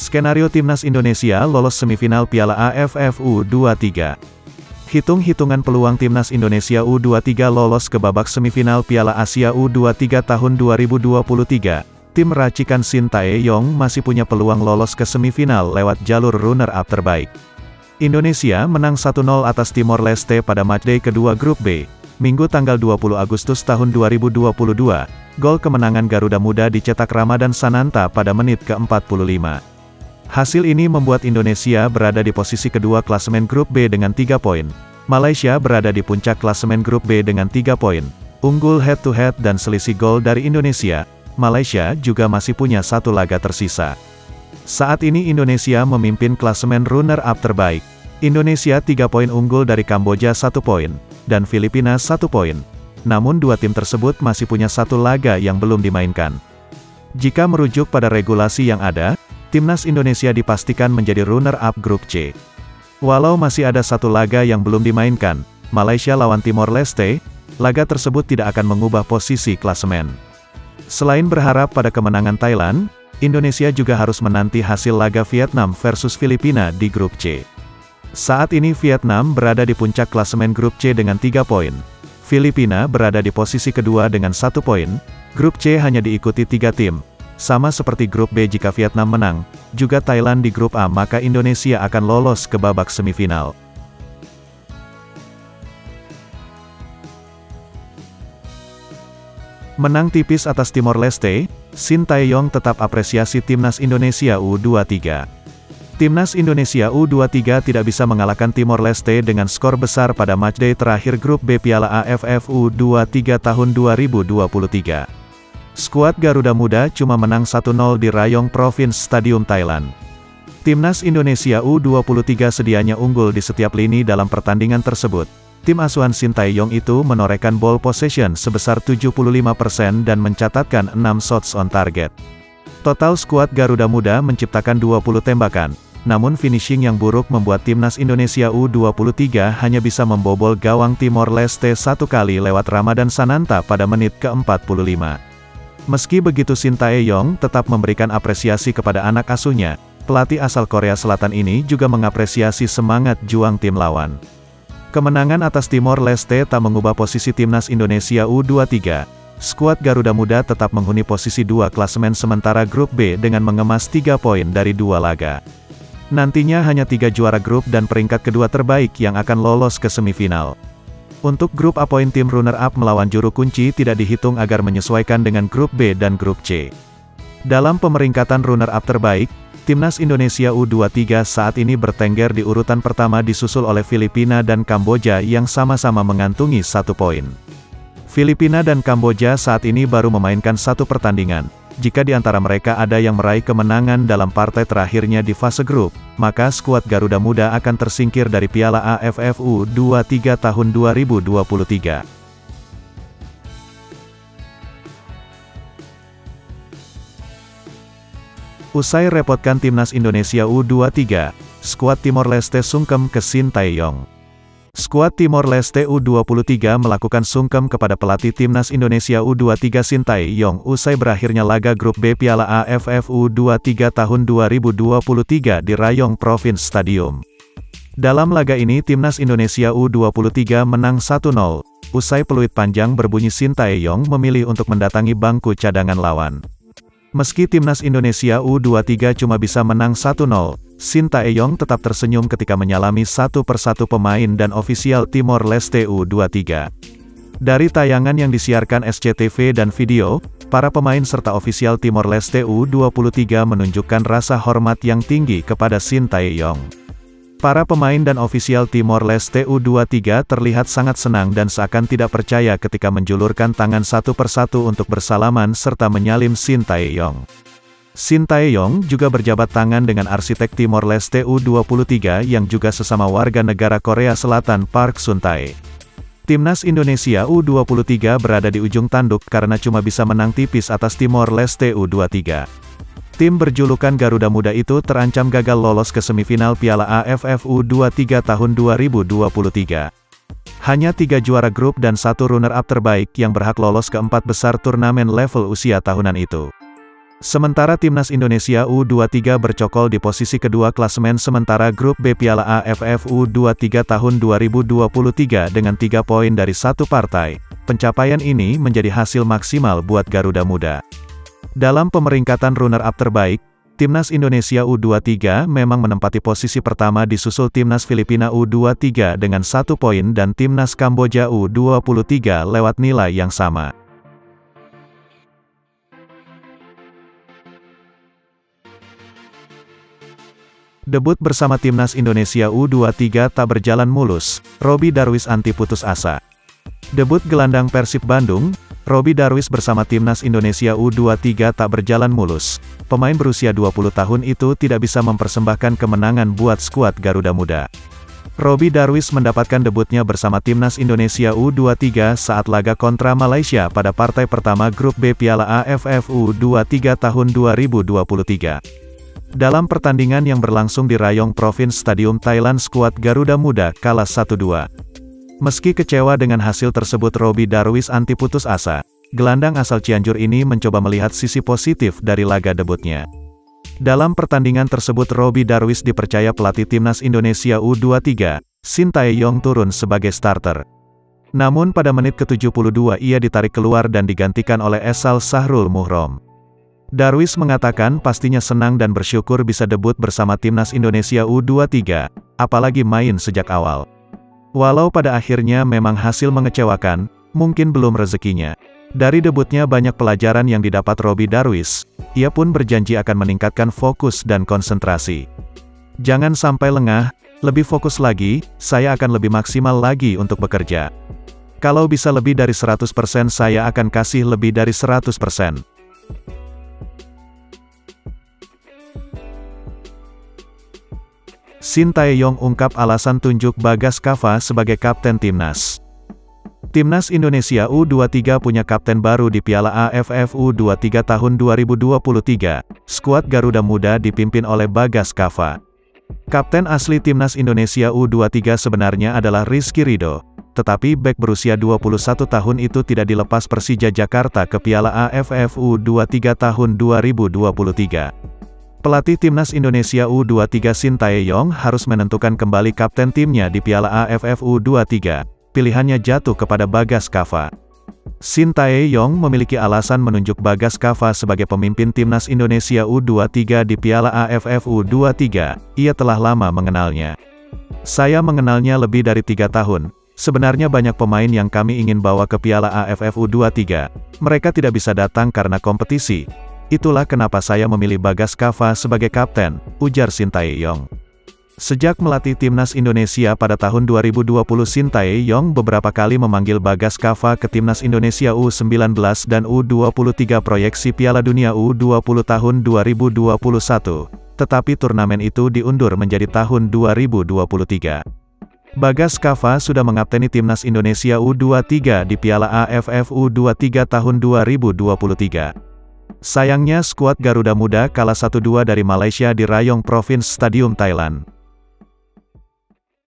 Skenario Timnas Indonesia lolos semifinal Piala AFF U23. Hitung-hitungan peluang Timnas Indonesia U23 lolos ke babak semifinal Piala Asia U23 tahun 2023. Tim racikan Shin Tae-yong masih punya peluang lolos ke semifinal lewat jalur runner-up terbaik. Indonesia menang 1-0 atas Timor Leste pada matchday kedua grup B, Minggu tanggal 20 Agustus tahun 2022. Gol kemenangan Garuda Muda dicetak Ramadan Sananta pada menit ke-45. Hasil ini membuat Indonesia berada di posisi kedua klasemen grup B dengan 3 poin. Malaysia berada di puncak klasemen grup B dengan 3 poin. Unggul head-to-head dan selisih gol dari Indonesia, Malaysia juga masih punya 1 laga tersisa. Saat ini Indonesia memimpin klasemen runner-up terbaik. Indonesia 3 poin unggul dari Kamboja 1 poin, dan Filipina 1 poin. Namun dua tim tersebut masih punya 1 laga yang belum dimainkan. Jika merujuk pada regulasi yang ada, Timnas Indonesia dipastikan menjadi runner-up grup C. Walau masih ada 1 laga yang belum dimainkan, Malaysia lawan Timor Leste, laga tersebut tidak akan mengubah posisi klasemen. Selain berharap pada kemenangan Thailand, Indonesia juga harus menanti hasil laga Vietnam versus Filipina di grup C. Saat ini Vietnam berada di puncak klasemen grup C dengan 3 poin. Filipina berada di posisi kedua dengan 1 poin. Grup C hanya diikuti 3 tim. Sama seperti grup B, jika Vietnam menang, juga Thailand di grup A, maka Indonesia akan lolos ke babak semifinal. Menang tipis atas Timor Leste, Shin Tae-yong tetap apresiasi Timnas Indonesia U23. Timnas Indonesia U23 tidak bisa mengalahkan Timor Leste dengan skor besar pada matchday terakhir grup B Piala AFF U23 tahun 2023. Skuad Garuda Muda cuma menang 1-0 di Rayong Province Stadium Thailand. Timnas Indonesia U23 sedianya unggul di setiap lini dalam pertandingan tersebut. Tim asuhan Shin Tae-yong itu menorehkan ball possession sebesar 75% dan mencatatkan 6 shots on target. Total skuad Garuda Muda menciptakan 20 tembakan, namun finishing yang buruk membuat Timnas Indonesia U23 hanya bisa membobol gawang Timor Leste 1 kali lewat Ramadan Sananta pada menit ke-45. Meski begitu, Shin Tae-yong tetap memberikan apresiasi kepada anak asuhnya. Pelatih asal Korea Selatan ini juga mengapresiasi semangat juang tim lawan. Kemenangan atas Timor Leste tak mengubah posisi Timnas Indonesia U23. Skuad Garuda Muda tetap menghuni posisi 2 klasemen sementara grup B dengan mengemas 3 poin dari 2 laga. Nantinya hanya 3 juara grup dan peringkat kedua terbaik yang akan lolos ke semifinal. Untuk grup A, poin tim runner-up melawan juru kunci tidak dihitung agar menyesuaikan dengan grup B dan grup C. Dalam pemeringkatan runner-up terbaik, Timnas Indonesia U23 saat ini bertengger di urutan pertama disusul oleh Filipina dan Kamboja yang sama-sama mengantungi 1 poin. Filipina dan Kamboja saat ini baru memainkan 1 pertandingan. Jika di antara mereka ada yang meraih kemenangan dalam partai terakhirnya di fase grup, maka skuad Garuda Muda akan tersingkir dari Piala AFF U23 tahun 2023. Usai repotkan Timnas Indonesia U23, skuad Timor Leste sungkem ke Shin Tae-yong. Skuad Timor Leste U23 melakukan sungkem kepada pelatih Timnas Indonesia U23 Shin Tae-yong usai berakhirnya laga grup B Piala AFF U23 tahun 2023 di Rayong Province Stadium. Dalam laga ini Timnas Indonesia U23 menang 1-0. Usai peluit panjang berbunyi, Shin Tae-yong memilih untuk mendatangi bangku cadangan lawan. Meski Timnas Indonesia U23 cuma bisa menang 1-0, Shin Tae-yong tetap tersenyum ketika menyalami satu persatu pemain dan ofisial Timor Leste U23. Dari tayangan yang disiarkan SCTV dan video, para pemain serta ofisial Timor Leste U23 menunjukkan rasa hormat yang tinggi kepada Shin Tae-yong. Para pemain dan ofisial Timor Leste U23 terlihat sangat senang dan seakan tidak percaya ketika menjulurkan tangan satu persatu untuk bersalaman serta menyalin Shin Tae-yong. Shin Tae-yong juga berjabat tangan dengan arsitek Timor Leste U23 yang juga sesama warga negara Korea Selatan, Park Sun-tae. Timnas Indonesia U23 berada di ujung tanduk karena cuma bisa menang tipis atas Timor Leste U23. Tim berjulukan Garuda Muda itu terancam gagal lolos ke semifinal Piala AFF U23 tahun 2023. Hanya 3 juara grup dan 1 runner-up terbaik yang berhak lolos ke 4 besar turnamen level usia tahunan itu. Sementara Timnas Indonesia U23 bercokol di posisi kedua klasemen sementara Grup B Piala AFF U23 tahun 2023 dengan 3 poin dari 1 partai. Pencapaian ini menjadi hasil maksimal buat Garuda Muda. Dalam pemeringkatan runner-up terbaik, Timnas Indonesia U23 memang menempati posisi pertama disusul Timnas Filipina U23 dengan 1 poin dan Timnas Kamboja U23 lewat nilai yang sama. Debut bersama Timnas Indonesia U23 tak berjalan mulus, Robby Darwis anti putus asa. Debut gelandang Persib Bandung, Robby Darwis bersama Timnas Indonesia U23 tak berjalan mulus. Pemain berusia 20 tahun itu tidak bisa mempersembahkan kemenangan buat skuad Garuda Muda. Robby Darwis mendapatkan debutnya bersama Timnas Indonesia U23 saat laga kontra Malaysia pada partai pertama Grup B Piala AFF U23 tahun 2023. Dalam pertandingan yang berlangsung di Rayong Province Stadium Thailand, skuad Garuda Muda kalah 1-2. Meski kecewa dengan hasil tersebut, Robby Darwis anti putus asa. Gelandang asal Cianjur ini mencoba melihat sisi positif dari laga debutnya. Dalam pertandingan tersebut Robby Darwis dipercaya pelatih Timnas Indonesia U23, Shin Tae-yong turun sebagai starter. Namun pada menit ke-72 ia ditarik keluar dan digantikan oleh Esal Sahrul Muhrom. Darwis mengatakan pastinya senang dan bersyukur bisa debut bersama Timnas Indonesia U23, apalagi main sejak awal. Walau pada akhirnya memang hasil mengecewakan, mungkin belum rezekinya. Dari debutnya banyak pelajaran yang didapat Robby Darwis, ia pun berjanji akan meningkatkan fokus dan konsentrasi. Jangan sampai lengah, lebih fokus lagi, saya akan lebih maksimal lagi untuk bekerja. Kalau bisa lebih dari 100% saya akan kasih lebih dari 100%. Shin Tae-yong ungkap alasan tunjuk Bagas Kava sebagai kapten Timnas. Timnas Indonesia U23 punya kapten baru di Piala AFF U23 tahun 2023. Skuad Garuda Muda dipimpin oleh Bagas Kava. Kapten asli Timnas Indonesia U23 sebenarnya adalah Rizky Ridho, tetapi bek berusia 21 tahun itu tidak dilepas Persija Jakarta ke Piala AFF U23 tahun 2023. Pelatih Timnas Indonesia U23 Shin Tae-yong harus menentukan kembali kapten timnya di Piala AFF U23. Pilihannya jatuh kepada Bagas Kava. Shin Tae-yong memiliki alasan menunjuk Bagas Kava sebagai pemimpin Timnas Indonesia U23 di Piala AFF U23. Ia telah lama mengenalnya. Saya mengenalnya lebih dari 3 tahun. Sebenarnya banyak pemain yang kami ingin bawa ke Piala AFF U23. Mereka tidak bisa datang karena kompetisi. Itulah kenapa saya memilih Bagas Kava sebagai kapten, ujar Shin Tae-yong. Sejak melatih Timnas Indonesia pada tahun 2020, Shin Tae-yong beberapa kali memanggil Bagas Kava ke Timnas Indonesia U19 dan U23 proyeksi Piala Dunia U20 tahun 2021. Tetapi turnamen itu diundur menjadi tahun 2023. Bagas Kava sudah mengapteni Timnas Indonesia U23 di Piala AFF U23 tahun 2023. Sayangnya skuad Garuda Muda kalah 1-2 dari Malaysia di Rayong Province Stadium Thailand.